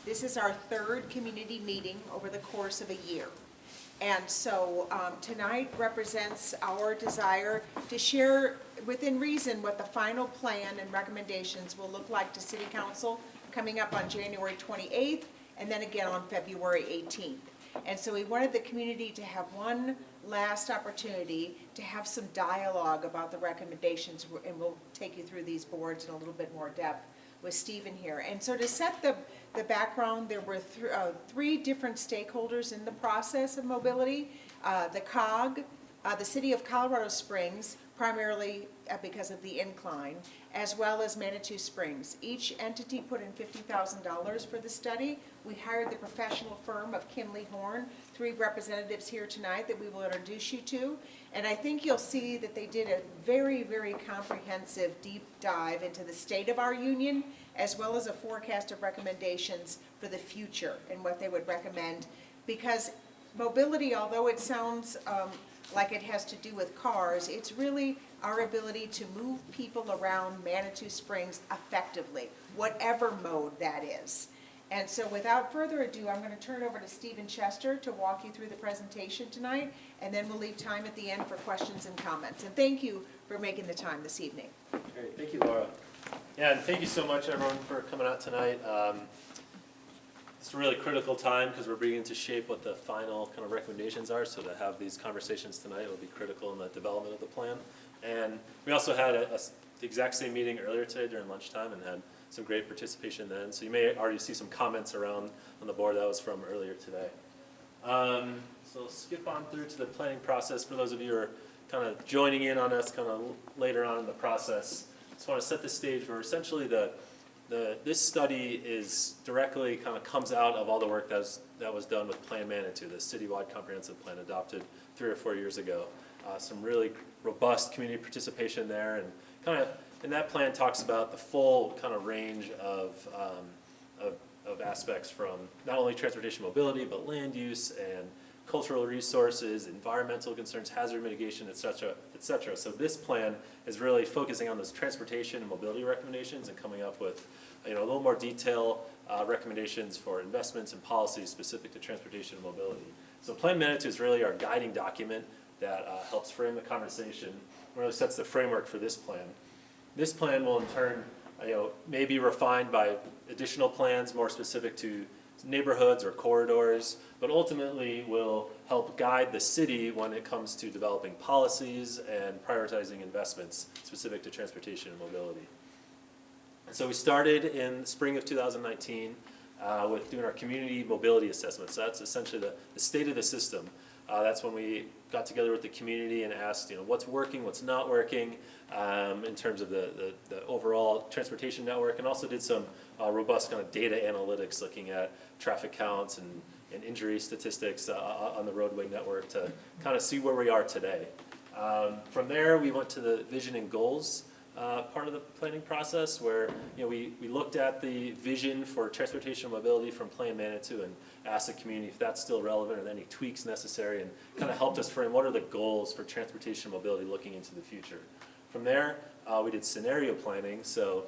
This is our third community meeting over the course of a year. And so tonight represents our desire to share within reason what the final plan and recommendations will look like to City Council coming up on January 28th and then again on February 18th. And so we wanted the community to have one last opportunity to have some dialogue about the recommendations, and we'll take you through these boards in a little bit more depth with Stephen here. And so to set the background, there were three different stakeholders in the process of mobility. The COG, the City of Colorado Springs, primarily because of the incline, as well as Manitou Springs. Each entity put in $50,000 for the study. We hired the professional firm of Kinley Horn, three representatives here tonight that we will introduce you to. And I think you'll see that they did a very, very comprehensive deep dive into the state of our union, as well as a forecast of recommendations for the future and what they would recommend. Because mobility, although it sounds like it has to do with cars, it's really our ability to move people around Manitou Springs effectively, whatever mode that is. And so without further ado, I'm going to turn it over to Stephen Chester to walk you through the presentation tonight, and then we'll leave time at the end for questions and comments. And thank you for making the time this evening. Great, thank you, Laura. Yeah, and thank you so much, everyone, for coming out tonight. It's a really critical time because we're beginning to shape what the final kind of recommendations are, so to have these conversations tonight will be critical in the development of the plan. And we also had the exact same meeting earlier today during lunchtime and had some great participation then. So you may already see some comments around on the board that was from earlier today. So we'll skip on through to the planning process. For those of you who are kind of joining in on us kind of later on in the process, I just want to set the stage for essentially this study is directly kind of comes out of all the work that was done with Plan Manitou, the citywide comprehensive plan adopted 3 or 4 years ago. Some really robust community participation there, and kind of in that plan talks about the full kind of range of aspects from not only transportation mobility but land use and cultural resources, environmental concerns, hazard mitigation, et cetera, et cetera. So this plan is really focusing on those transportation and mobility recommendations and coming up with a little more detail recommendations for investments and policies specific to transportation and mobility. So Plan Manitou is really our guiding document that helps frame the conversation, really sets the framework for this plan. This plan will in turn may be refined by additional plans more specific to neighborhoods or corridors, but ultimately will help guide the city when it comes to developing policies and prioritizing investments specific to transportation and mobility. And so we started in spring of 2019 with doing our community mobility assessment. So that's essentially the state of the system. That's when we got together with the community and asked, what's working, what's not working in terms of the overall transportation network, and also did some robust kind of data analytics looking at traffic counts and injury statistics on the roadway network to kind of see where we are today. From there, we went to the vision and goals part of the planning process, where we looked at the vision for transportation and mobility from Plan Manitou and asked the community if that's still relevant or any tweaks necessary, and kind of helped us frame what are the goals for transportation and mobility looking into the future. From there, we did scenario planning. So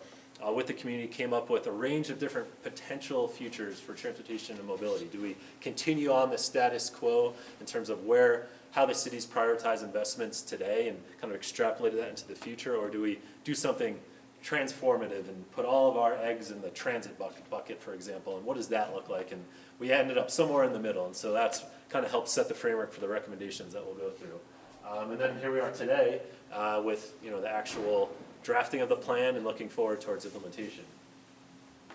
with the community came up with a range of different potential futures for transportation and mobility. Do we continue on the status quo in terms of how the cities prioritize investments today and kind of extrapolate that into the future, or do we do something transformative and put all of our eggs in the transit bucket, for example, and what does that look like? And we ended up somewhere in the middle, and so that's kind of helped set the framework for the recommendations that we'll go through. And then here we are today with the actual drafting of the plan and looking forward towards implementation.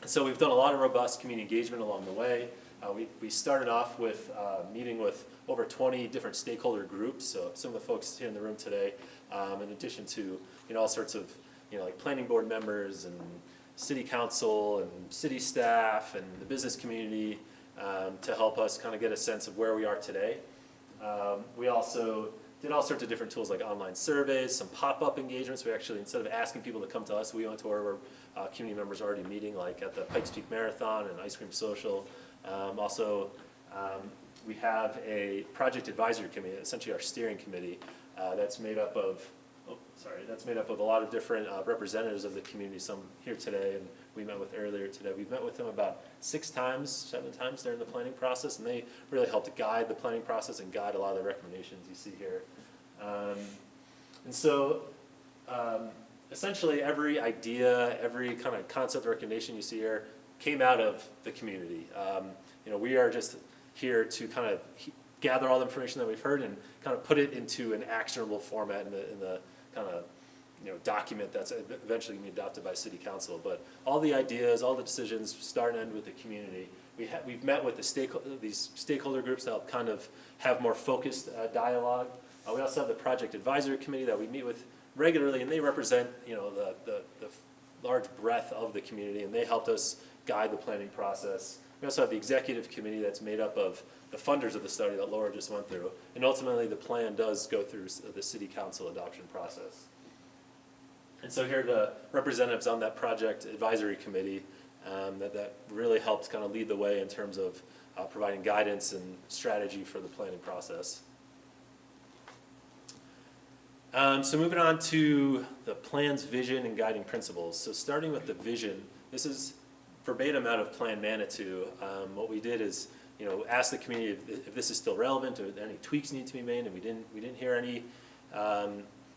So we've done a lot of robust community engagement along the way. We started off with meeting with over 20 different stakeholder groups, so some of the folks here in the room today, in addition to all sorts of like planning board members and city council and city staff and the business community to help us kind of get a sense of where we are today. We also did all sorts of different tools like online surveys, some pop-up engagements. We actually, instead of asking people to come to us, we went to where community members are already meeting, like at the Pikes Peak Marathon and Ice Cream Social. We have a project advisory committee, essentially our steering committee, that's made up of that's made up of a lot of different representatives of the community, some here today and we met with earlier today. We've met with them about 7 times during the planning process, and they really helped guide the planning process and guide a lot of the recommendations you see here. And so essentially every idea, every kind of concept or recommendation you see here came out of the community. We are just here to kind of gather all the information that we've heard and kind of put it into an actionable format in the kind of document that's eventually going to be adopted by City Council. But all the ideas, all the decisions start and end with the community. We've met with these stakeholder groups to help kind of have more focused dialogue. We also have the Project Advisory Committee that we meet with regularly, and they represent the large breadth of the community, and they helped us guide the planning process. We also have the Executive Committee that's made up of the funders of the study that Laura just went through, and ultimately the plan does go through the City Council adoption process. And so here are the representatives on that Project Advisory Committee that really helped kind of lead the way in terms of providing guidance and strategy for the planning process. So moving on to the plan's vision and guiding principles. So starting with the vision, this is verbatim out of Plan Manitou. What we did is, ask the community if this is still relevant or any tweaks need to be made, and we didn't hear any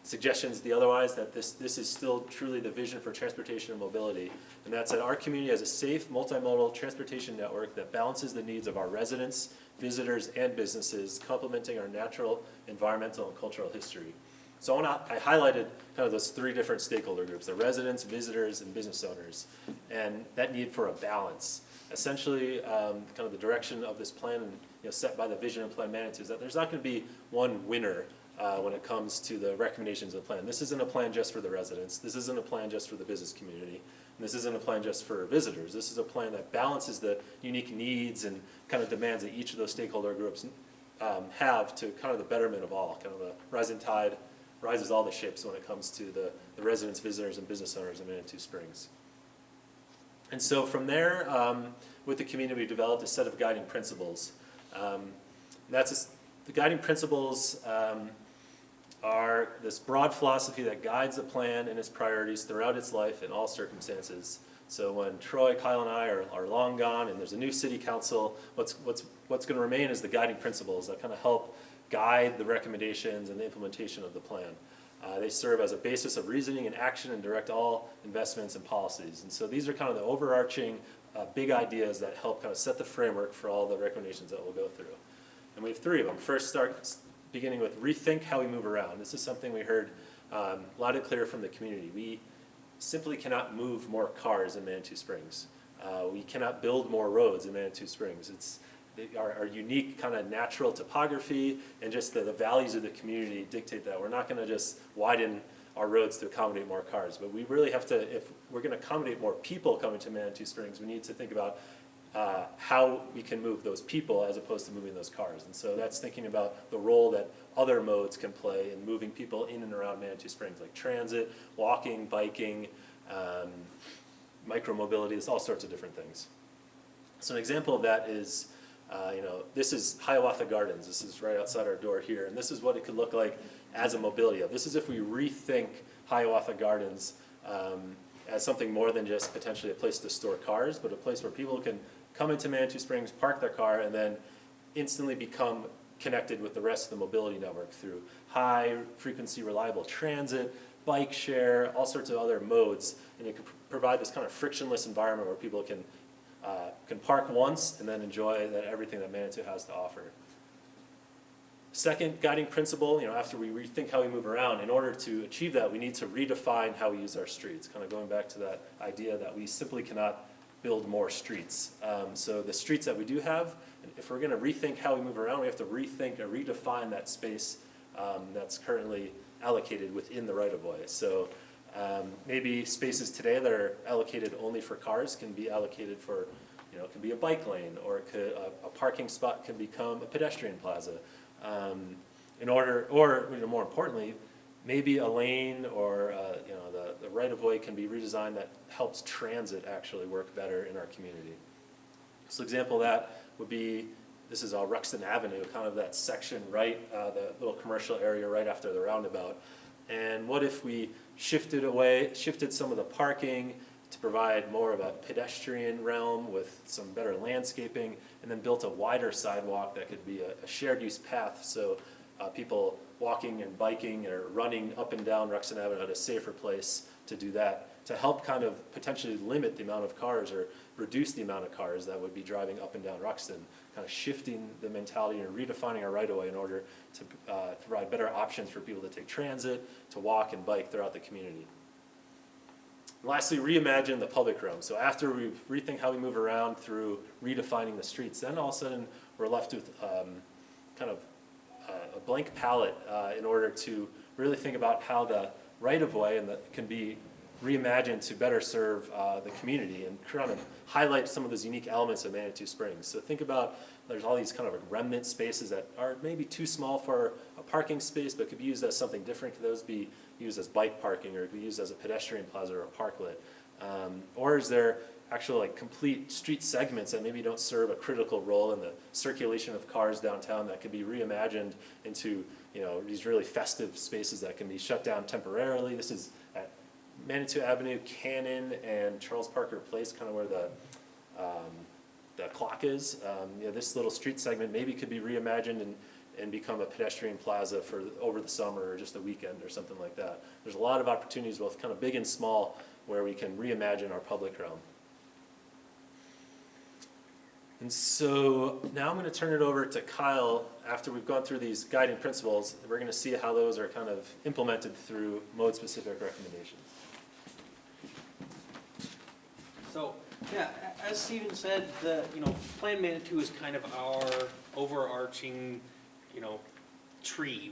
suggestions otherwise, that this is still truly the vision for transportation and mobility. And that's that our community has a safe, multimodal transportation network that balances the needs of our residents, visitors, and businesses, complementing our natural, environmental, and cultural history. So I highlighted kind of those 3 different stakeholder groups: the residents, visitors, and business owners, and that need for a balance. Essentially, kind of the direction of this plan and set by the vision and Plan Manitou is that there's not going to be one winner when it comes to the recommendations of the plan. This isn't a plan just for the residents. This isn't a plan just for the business community. And this isn't a plan just for visitors. This is a plan that balances the unique needs and kind of demands that each of those stakeholder groups have to kind of the betterment of all. Kind of the rising tide rises all the ships when it comes to the residents, visitors, and business owners in Manitou Springs. And so from there, with the community, we developed a set of guiding principles. The guiding principles are this broad philosophy that guides the plan and its priorities throughout its life in all circumstances. So when Troy, Kyle, and I are long gone and there's a new city council, what's going to remain is the guiding principles that kind of help guide the recommendations and the implementation of the plan. They serve as a basis of reasoning and action and direct all investments and policies. And so these are kind of the overarching big ideas that help kind of set the framework for all the recommendations that we'll go through. And we have 3 of them. First, beginning with rethink how we move around. This is something we heard loud and clear from the community. We simply cannot move more cars in Manitou Springs. We cannot build more roads in Manitou Springs. Our unique kind of natural topography and just the values of the community dictate that. We're not going to just widen our roads to accommodate more cars, but we really have to, if we're going to accommodate more people coming to Manitou Springs, we need to think about how we can move those people as opposed to moving those cars. And so that's thinking about the role that other modes can play in moving people in and around Manitou Springs, like transit, walking, biking, micromobility, there's all sorts of different things. So an example of that is, this is Hiawatha Gardens. This is right outside our door here, and this is what it could look like as a mobility hub. This is if we rethink Hiawatha Gardens as something more than just potentially a place to store cars, but a place where people can come into Manitou Springs, park their car, and then instantly become connected with the rest of the mobility network through high-frequency, reliable transit, bike share, all sorts of other modes, and it could provide this kind of frictionless environment where people can park once and then enjoy everything that Manitou has to offer. Second guiding principle, after we rethink how we move around, in order to achieve that, we need to redefine how we use our streets, kind of going back to that idea that we simply cannot build more streets. So the streets that we do have, if we're going to rethink how we move around, we have to rethink or redefine that space that's currently allocated within the right-of-way. So maybe spaces today that are allocated only for cars can be allocated for, it can be a bike lane, or a parking spot can become a pedestrian plaza. More importantly, maybe a lane or the right-of-way can be redesigned that helps transit actually work better in our community. So an example of that would be, this is Ruxton Avenue, kind of that section the little commercial area right after the roundabout. And what if we shifted some of the parking to provide more of a pedestrian realm with some better landscaping, and then built a wider sidewalk that could be a shared use path, so people walking and biking or running up and down Ruxton Avenue had a safer place to do that, to help kind of potentially limit the amount of cars or reduce the amount of cars that would be driving up and down Ruxton, kind of shifting the mentality and redefining our right-of-way in order to provide better options for people to take transit, to walk and bike throughout the community. And lastly, reimagine the public realm. So after we rethink how we move around through redefining the streets, then all of a sudden we're left with kind of a blank palette in order to really think about how the right-of-way can be reimagined to better serve the community and kind of highlight some of those unique elements of Manitou Springs. So think about, there's all these kind of like remnant spaces that are maybe too small for a parking space, but could be used as something different. Could those be used as bike parking, or be used as a pedestrian plaza or a parklet? Or is there actual like complete street segments that maybe don't serve a critical role in the circulation of cars downtown that could be reimagined into, you know, these really festive spaces that can be shut down temporarily? This is at Manitou Avenue, Cannon, and Charles Parker Place, kind of where the clock is. You know, this little street segment maybe could be reimagined and become a pedestrian plaza for over the summer or just a weekend or something like that. There's a lot of opportunities, both kind of big and small, where we can reimagine our public realm. And so now I'm going to turn it over to Kyle. After we've gone through these guiding principles, we're going to see how those are kind of implemented through mode-specific recommendations. So, yeah, as Stephen said, Plan Manitou is kind of our overarching, tree.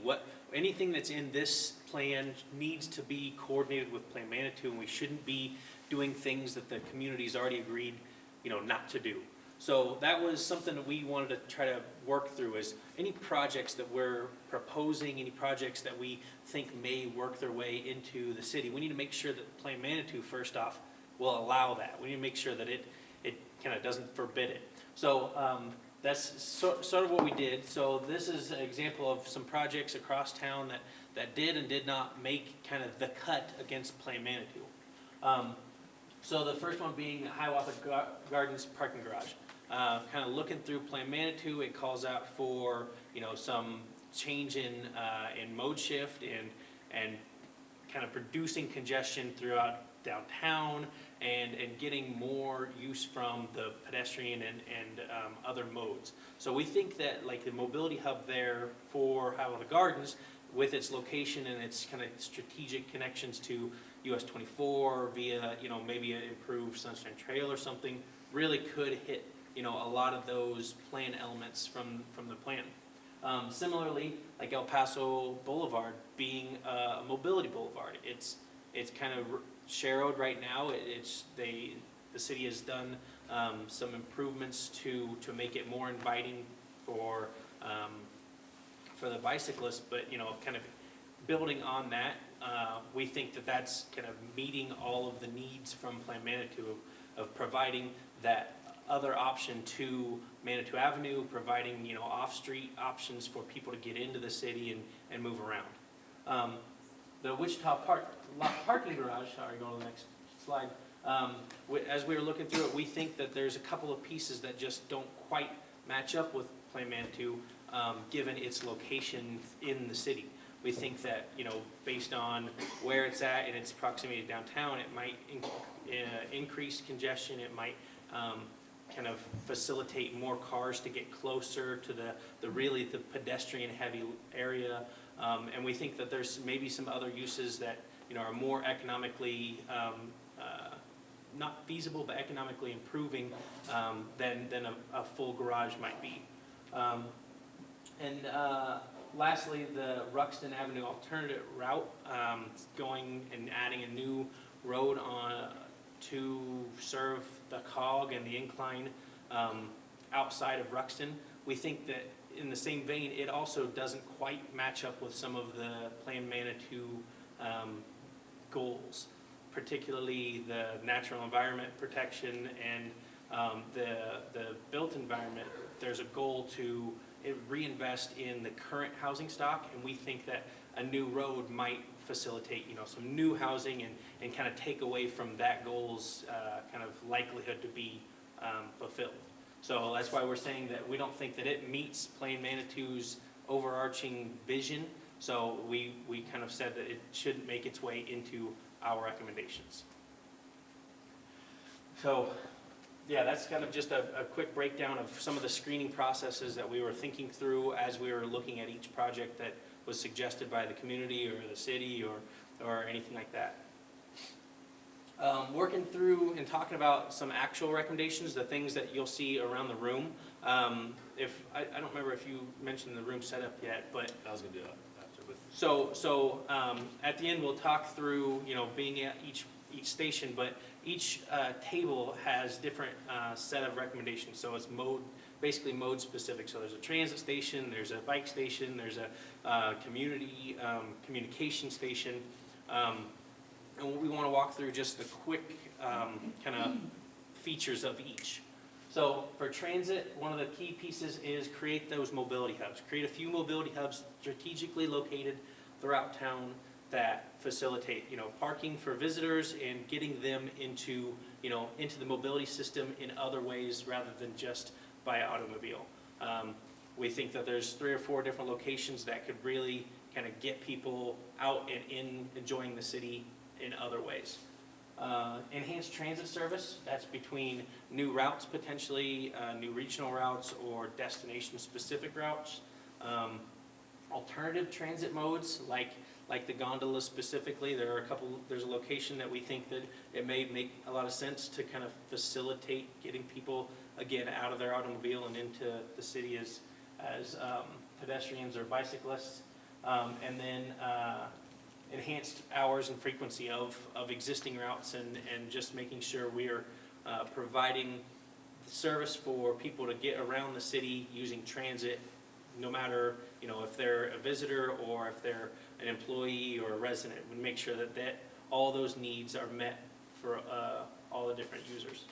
Anything that's in this plan needs to be coordinated with Plan Manitou, and we shouldn't be doing things that the community's already agreed, not to do. So that was something that we wanted to try to work through, is any projects that we're proposing, any projects that we think may work their way into the city, we need to make sure that Plan Manitou, first off, will allow that. We need to make sure that it kind of doesn't forbid it. So that's sort of what we did. So this is an example of some projects across town that did and did not make kind of the cut against Plan Manitou. So the first one being Hiawatha Gardens parking garage. Kind of looking through Plan Manitou, it calls out for some change in mode shift and kind of reducing congestion throughout downtown and getting more use from the pedestrian and other modes. So we think that like the mobility hub there for Hiawatha Gardens, with its location and its kind of strategic connections to US 24 via maybe an improved Sunshine Trail or something, really could hit a lot of those plan elements from the plan. Similarly, like El Paso Boulevard being a mobility boulevard, it's kind of sharrowed right now. The city has done some improvements to make it more inviting for the bicyclists, but kind of building on that, we think that that's kind of meeting all of the needs from Plan Manitou of providing that other option to Manitou Avenue, providing off-street options for people to get into the city and move around. The Wichita parking garage, sorry, go to the next slide. As we were looking through it, we think that there's a couple of pieces that just don't quite match up with Plan Manitou, given its location in the city. We think that, based on where it's at and its proximity to downtown, it might increase congestion. It might kind of facilitate more cars to get closer to the pedestrian-heavy area. And we think that there's maybe some other uses that are more economically not feasible, but economically improving than a full garage might be. And lastly, the Ruxton Avenue alternative route, going and adding a new road to serve the COG and the incline outside of Ruxton. We think that in the same vein, it also doesn't quite match up with some of the Plan Manitou goals, particularly the natural environment protection and the built environment. There's a goal to reinvest in the current housing stock, and we think that a new road might facilitate, some new housing and kind of take away from that goal's kind of likelihood to be fulfilled. So that's why we're saying that we don't think that it meets Plain Manitou's overarching vision. So we kind of said that it shouldn't make its way into our recommendations. So yeah, that's kind of just a quick breakdown of some of the screening processes that we were thinking through as we were looking at each project that was suggested by the community or the city or anything like that. Working through and talking about some actual recommendations, the things that you'll see around the room. I don't remember if you mentioned the room setup yet, but I was going to do that after. But so at the end we'll talk through being at each station, but each table has different set of recommendations. So it's basically mode specific. So there's a transit station, there's a bike station, there's a community communication station. And we want to walk through just the quick kind of features of each. So for transit, one of the key pieces is create those mobility hubs. Create a few mobility hubs strategically located throughout town that facilitate, parking for visitors and getting them into the mobility system in other ways rather than just by automobile. We think that there's 3 or 4 different locations that could really kind of get people out and in enjoying the city in other ways. Enhanced transit service, that's between new routes potentially, new regional routes or destination specific routes. Alternative transit modes like the gondola specifically, there's a location that we think that it may make a lot of sense to kind of facilitate getting people again out of their automobile and into the city as pedestrians or bicyclists. And then enhanced hours and frequency of existing routes and just making sure we are providing service for people to get around the city using transit, no matter if they're a visitor or if they're an employee or a resident. We make sure that all those needs are met for all the different users.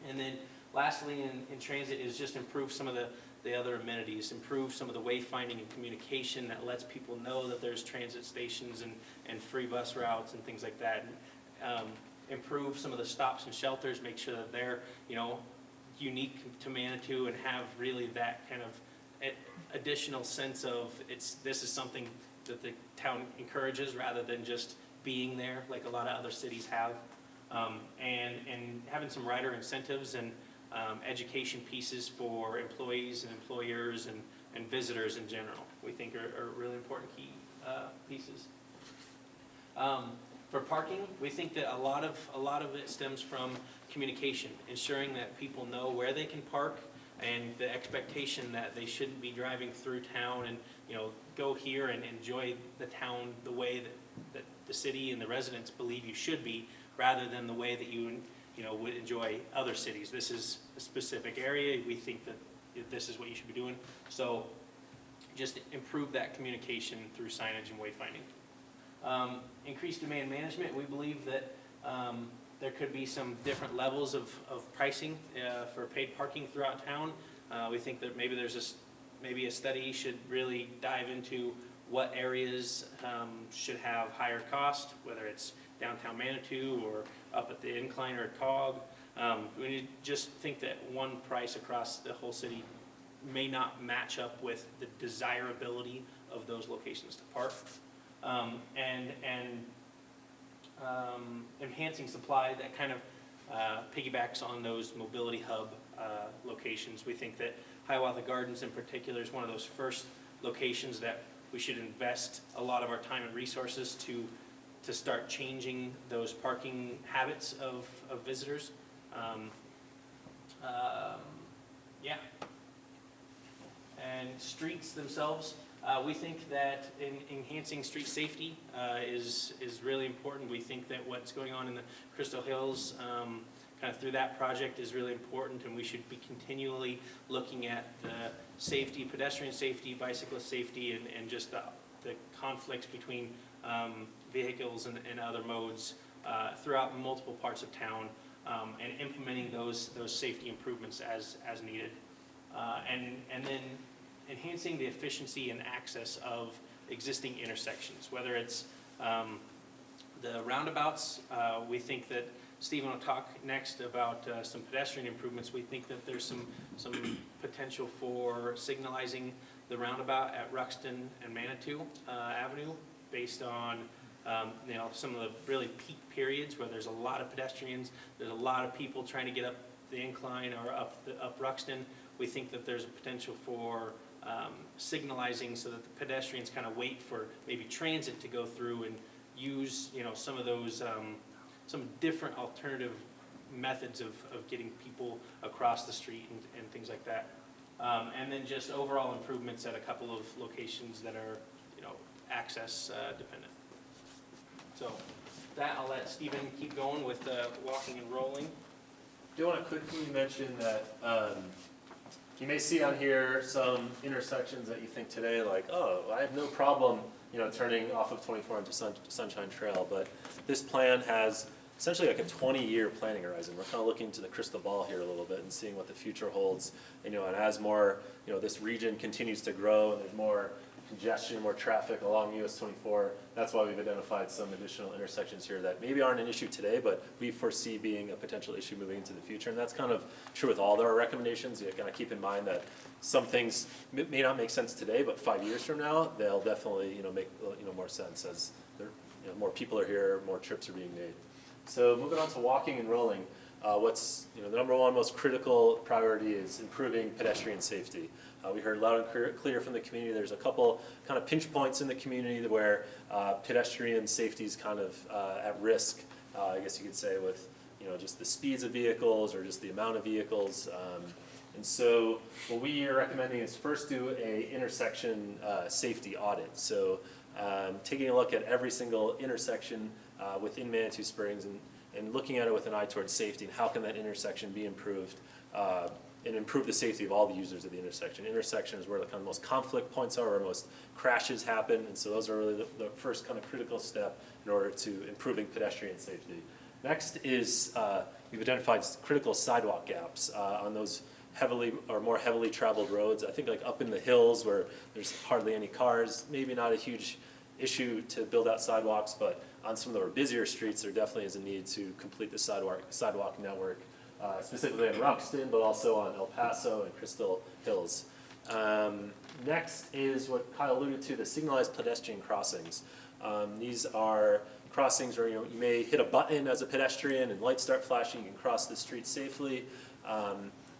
And then lastly in transit is just improve some of the other amenities, improve some of the wayfinding and communication that lets people know that there's transit stations and free bus routes and things like that. Improve some of the stops and shelters, make sure that they're unique to Manitou and have really that kind of additional sense of this is something that the town encourages rather than just being there like a lot of other cities have. And having some rider incentives and education pieces for employees and employers and visitors in general, we think are really important key pieces. For parking, we think that a lot of it stems from communication, ensuring that people know where they can park and the expectation that they shouldn't be driving through town and go here and enjoy the town the way that the city and the residents believe you should be, rather than the way that you would enjoy other cities. This is a specific area. We think that this is what you should be doing. So just improve that communication through signage and wayfinding. Increased demand management. We believe that there could be some different levels of pricing for paid parking throughout town. We think that maybe maybe a study should really dive into what areas should have higher cost, whether it's downtown Manitou or up at the incline or COG. We just think that one price across the whole city may not match up with the desirability of those locations to park. And enhancing supply that kind of piggybacks on those mobility hub locations. We think that Hiawatha Gardens in particular is one of those first locations that we should invest a lot of our time and resources to start changing those parking habits of visitors. Yeah. And streets themselves, we think that enhancing street safety is really important. We think that what's going on in the Crystal Hills kind of through that project is really important, and we should be continually looking at the safety, pedestrian safety, bicyclist safety, and just the conflicts between vehicles and other modes throughout multiple parts of town, and implementing those safety improvements as needed. And then enhancing the efficiency and access of existing intersections, whether it's The roundabouts, we think that Stephen will talk next about some pedestrian improvements. We think that there's some potential for signalizing the roundabout at Ruxton and Manitou Avenue based on some of the really peak periods where there's a lot of pedestrians, there's a lot of people trying to get up the incline or up Ruxton. We think that there's a potential for signalizing so that the pedestrians kind of wait for maybe transit to go through and use some of those some different alternative methods of getting people across the street and things like that. And then just overall improvements at a couple of locations that are access dependent. So that I'll let Stephen keep going with walking and rolling. I do want to quickly mention that you may see on here some intersections that you think today, like, oh, I have no problem, turning off of 24 into Sunshine Trail. But this plan has essentially like a 20-year planning horizon. We're kind of looking to the crystal ball here a little bit and seeing what the future holds. And as more, this region continues to grow and there's more congestion, more traffic along US 24. That's why we've identified some additional intersections here that maybe aren't an issue today, but we foresee being a potential issue moving into the future. And that's kind of true with all of our recommendations. You gotta keep in mind that some things may not make sense today, but 5 years from now, they'll definitely make more sense as there, more people are here, more trips are being made. So moving on to walking and rolling, what's the number one most critical priority is improving pedestrian safety. We heard loud and clear from the community. There's a couple kind of pinch points in the community where pedestrian safety is kind of at risk, I guess you could say, with just the speeds of vehicles or just the amount of vehicles. And so what we are recommending is first do a intersection safety audit. So taking a look at every single intersection within Manitou Springs and looking at it with an eye towards safety and how can that intersection be improved and improve the safety of all the users of the intersection. Intersection is where the kind of most conflict points are, where most crashes happen, and so those are really the first kind of critical step in order to improving pedestrian safety. Next is we've identified critical sidewalk gaps on those more heavily traveled roads. I think like up in the hills where there's hardly any cars, maybe not a huge issue to build out sidewalks, but on some of the busier streets, there definitely is a need to complete the sidewalk network, specifically in Ruxton, but also on El Paso and Crystal Hills. Next is what Kyle alluded to, the signalized pedestrian crossings. These are crossings where you may hit a button as a pedestrian and lights start flashing, you can cross the street safely.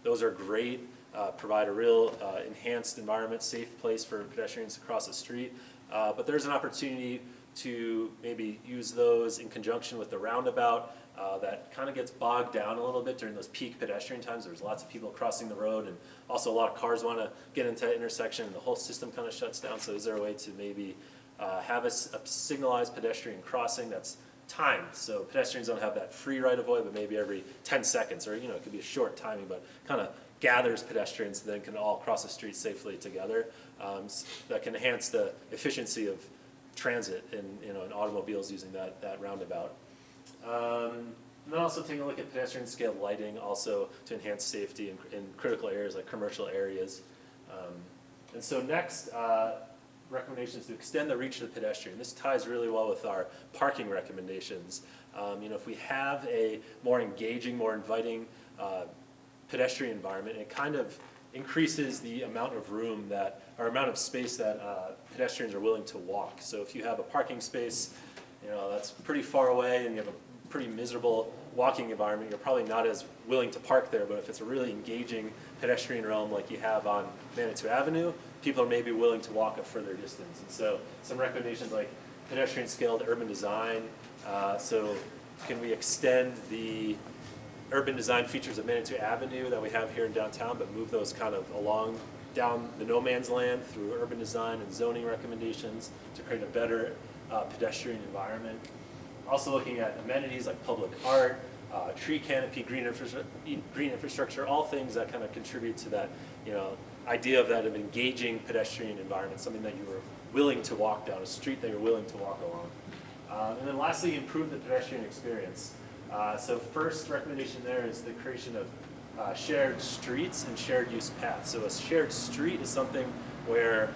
Those are great, provide a real enhanced environment, safe place for pedestrians to cross the street. But there's an opportunity to maybe use those in conjunction with the roundabout that kind of gets bogged down a little bit during those peak pedestrian times. There's lots of people crossing the road and also a lot of cars want to get into that intersection and the whole system kind of shuts down. So is there a way to maybe have a signalized pedestrian crossing that's timed? So pedestrians don't have that free right of way, but maybe every 10 seconds or it could be a short timing, but kind of gathers pedestrians and then can all cross the street safely together. That can enhance the efficiency of transit and automobiles using that roundabout. And then also taking a look at pedestrian scaled lighting also to enhance safety in critical areas like commercial areas. And so next, recommendations to extend the reach of the pedestrian. This ties really well with our parking recommendations. If we have a more engaging, more inviting pedestrian environment, it kind of increases the amount of room or amount of space that pedestrians are willing to walk. So if you have a parking space, that's pretty far away and you have a pretty miserable walking environment, you're probably not as willing to park there. But if it's a really engaging pedestrian realm like you have on Manitou Avenue, people are maybe willing to walk a further distance. And so some recommendations like pedestrian scaled urban design. So can we extend the urban design features of Manitou Avenue that we have here in downtown, but move those kind of along down the no man's land through urban design and zoning recommendations to create a better pedestrian environment. Also looking at amenities like public art, tree canopy, green infrastructure, all things that kind of contribute to that idea of an engaging pedestrian environment, something that you were willing to walk down, a street that you're willing to walk along. And then lastly, improve the pedestrian experience. So first recommendation there is the creation of shared streets and shared use paths. So a shared street is something where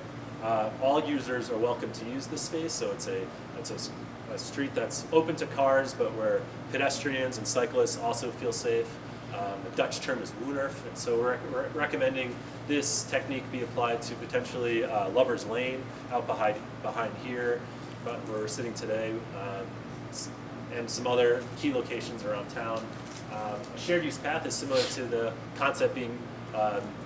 all users are welcome to use this space. So it's a a street that's open to cars, but where pedestrians and cyclists also feel safe. The Dutch term is Woonerf, and so we're recommending this technique be applied to potentially Lover's Lane out behind here, but we're sitting today, and some other key locations around town. A shared use path is similar to the concept being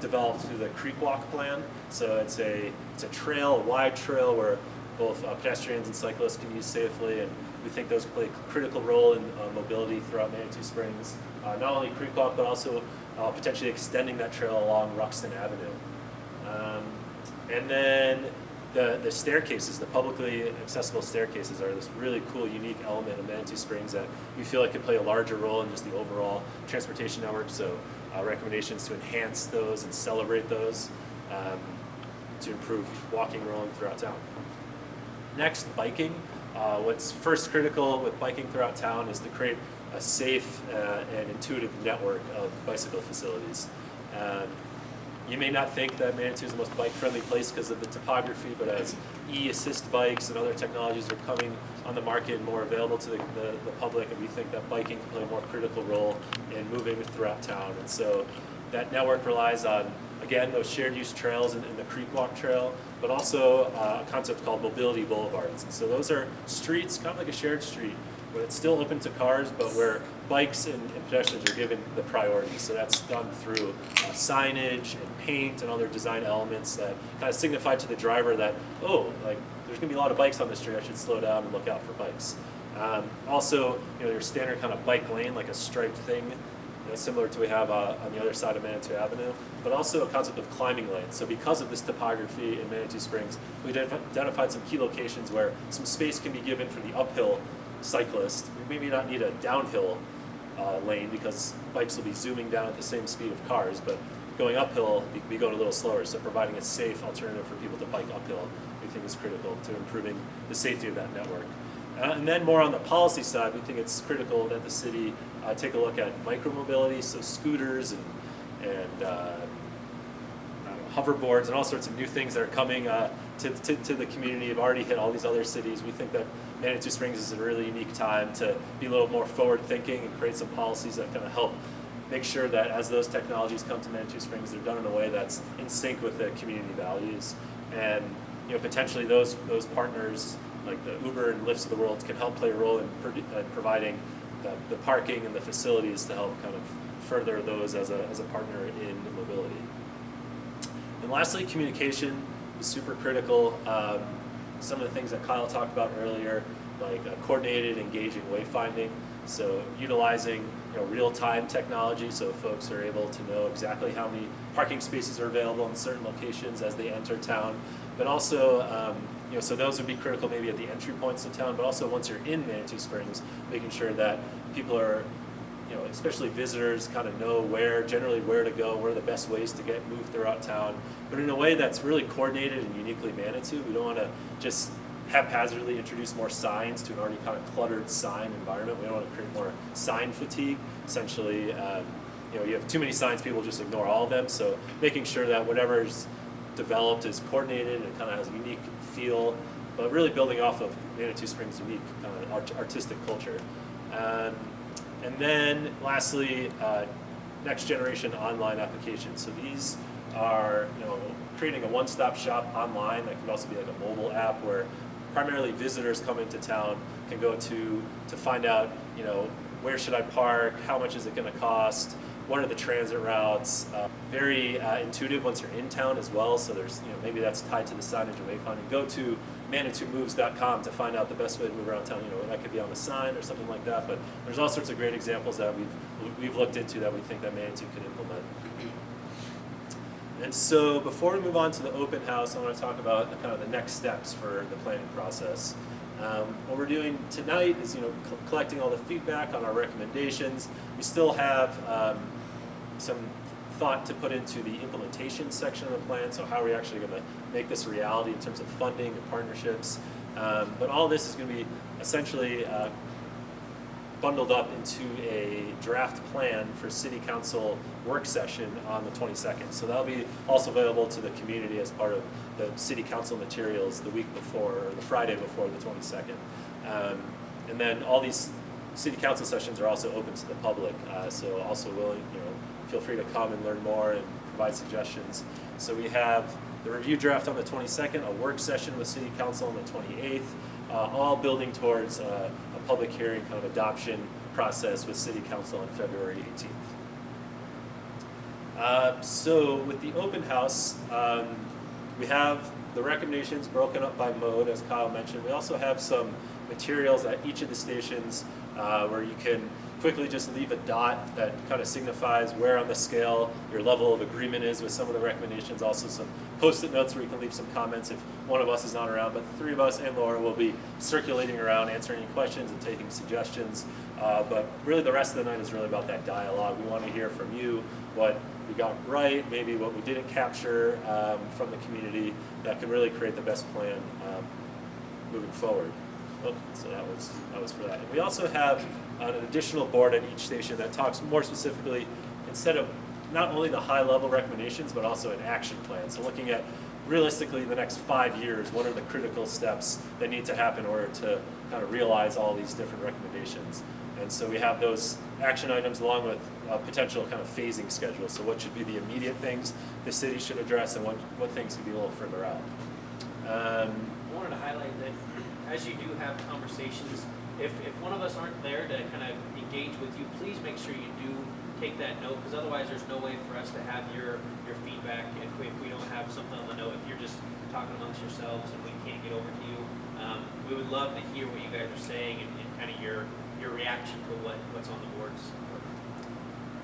developed through the Creek Walk plan. So it's a trail, a wide trail where both pedestrians and cyclists can use safely, and we think those play a critical role in mobility throughout Manitou Springs. Not only Creek Walk, but also potentially extending that trail along Ruxton Avenue. And then the staircases, the publicly accessible staircases, are this really cool, unique element of Manitou Springs that we feel like could play a larger role in just the overall transportation network. So recommendations to enhance those and celebrate those to improve walking and rolling throughout town. Next, biking. What's first critical with biking throughout town is to create a safe and intuitive network of bicycle facilities. You may not think that Manitou is the most bike-friendly place because of the topography, but as e-assist bikes and other technologies are coming on the market and more available to the public, and we think that biking can play a more critical role in moving throughout town. And so that network relies on, again, those shared use trails in the Creek Walk Trail, but also a concept called mobility boulevards. And so those are streets, kind of like a shared street, but it's still open to cars, but where bikes and pedestrians are given the priority. So that's done through signage and paint and other design elements that kind of signify to the driver that, oh, like there's gonna be a lot of bikes on the street, I should slow down and look out for bikes. Also, your standard kind of bike lane, like a striped thing, similar to what we have on the other side of Manitou Avenue, but also a concept of climbing lanes. So because of this topography in Manitou Springs, we identified some key locations where some space can be given for the uphill cyclist. We maybe not need a downhill lane because bikes will be zooming down at the same speed of cars, but going uphill, we go a little slower. So providing a safe alternative for people to bike uphill, we think is critical to improving the safety of that network. And then more on the policy side, we think it's critical that the city take a look at micromobility, so scooters and hoverboards and all sorts of new things that are coming to the community. Have already hit all these other cities. We think that Manitou Springs is a really unique time to be a little more forward thinking and create some policies that kind of help make sure that as those technologies come to Manitou Springs, they're done in a way that's in sync with the community values. And potentially those partners like the Uber and Lyfts of the world can help play a role in providing the parking and the facilities to help kind of further those as a partner in mobility. And lastly, communication is super critical. Some of the things that Kyle talked about earlier, like coordinated, engaging wayfinding. So utilizing real-time technology, so folks are able to know exactly how many parking spaces are available in certain locations as they enter town. But also, so those would be critical maybe at the entry points to town, but also once you're in Manitou Springs, making sure that people are, especially visitors, kind of know generally where to go, where are the best ways to get moved throughout town, but in a way that's really coordinated and uniquely Manitou. We don't want to just haphazardly introduce more signs to an already kind of cluttered sign environment. We don't want to create more sign fatigue. Essentially, you have too many signs, people just ignore all of them. So making sure that whatever's developed is coordinated and kind of has a unique feel, but really building off of Manitou Springs' unique kind of artistic culture. And then lastly, next generation online applications. So these are, creating a one-stop shop online that could also be like a mobile app where primarily visitors come into town can go to find out, where should I park, how much is it going to cost, what are the transit routes. Very intuitive once you're in town as well. So there's, maybe that's tied to the signage and wayfinding. Go to ManitouMoves.com to find out the best way to move around town. That could be on the sign or something like that. But there's all sorts of great examples that we've looked into that we think that Manitou could implement. And so before we move on to the open house, I want to talk about kind of the next steps for the planning process. What we're doing tonight is, collecting all the feedback on our recommendations. We still have some thought to put into the implementation section of the plan, so how are we actually going to make this a reality in terms of funding and partnerships. But all this is going to be essentially bundled up into a draft plan for City Council work session on the 22nd. So that'll be also available to the community as part of the City Council materials the week before, or the Friday before the 22nd. And then all these city council sessions are also open to the public, so also willing, feel free to come and learn more and provide suggestions. So we have the review draft on the 22nd, a work session with city council on the 28th, all building towards a public hearing kind of adoption process with city council on February 18th. So with the open house, we have the recommendations broken up by mode, as Kyle mentioned. We also have some materials at each of the stations where you can quickly just leave a dot that kind of signifies where on the scale your level of agreement is with some of the recommendations. Also some post-it notes where you can leave some comments if one of us is not around, but the three of us and Laura will be circulating around, answering any questions and taking suggestions. But really the rest of the night is really about that dialogue. We want to hear from you what we got right, maybe what we didn't capture from the community that can really create the best plan moving forward. Oh, so that was for that. And we also have an additional board at each station that talks more specifically, instead of not only the high level recommendations, but also an action plan. So looking at realistically the next 5 years, what are the critical steps that need to happen in order to kind of realize all these different recommendations. And so we have those action items along with a potential kind of phasing schedule. So what should be the immediate things the city should address and what things could be a little further out. I wanted to highlight that as you do have conversations, if one of us aren't there to kind of engage with you, please make sure you do take that note, because otherwise there's no way for us to have your feedback if we don't have something on the note. If you're just talking amongst yourselves and we can't get over to you, we would love to hear what you guys are saying and kind of your reaction to what's on the boards.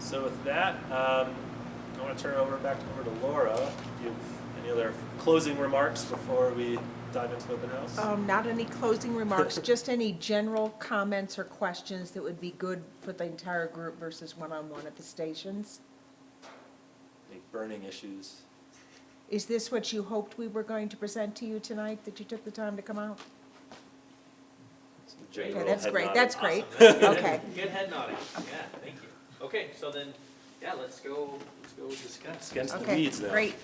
So with that, I want to turn back over to Laura. Do you have any other closing remarks before we dive into open house? Not any closing remarks, just any general comments or questions that would be good for the entire group versus one-on-one at the stations. Any burning issues? Is this what you hoped we were going to present to you tonight, that you took the time to come out? General Okay, that's head great, nod. that's great. Awesome. Okay. Good head nodding. Yeah, thank you. Okay, so then, yeah, let's go discuss. It's against the Okay, weeds now. great.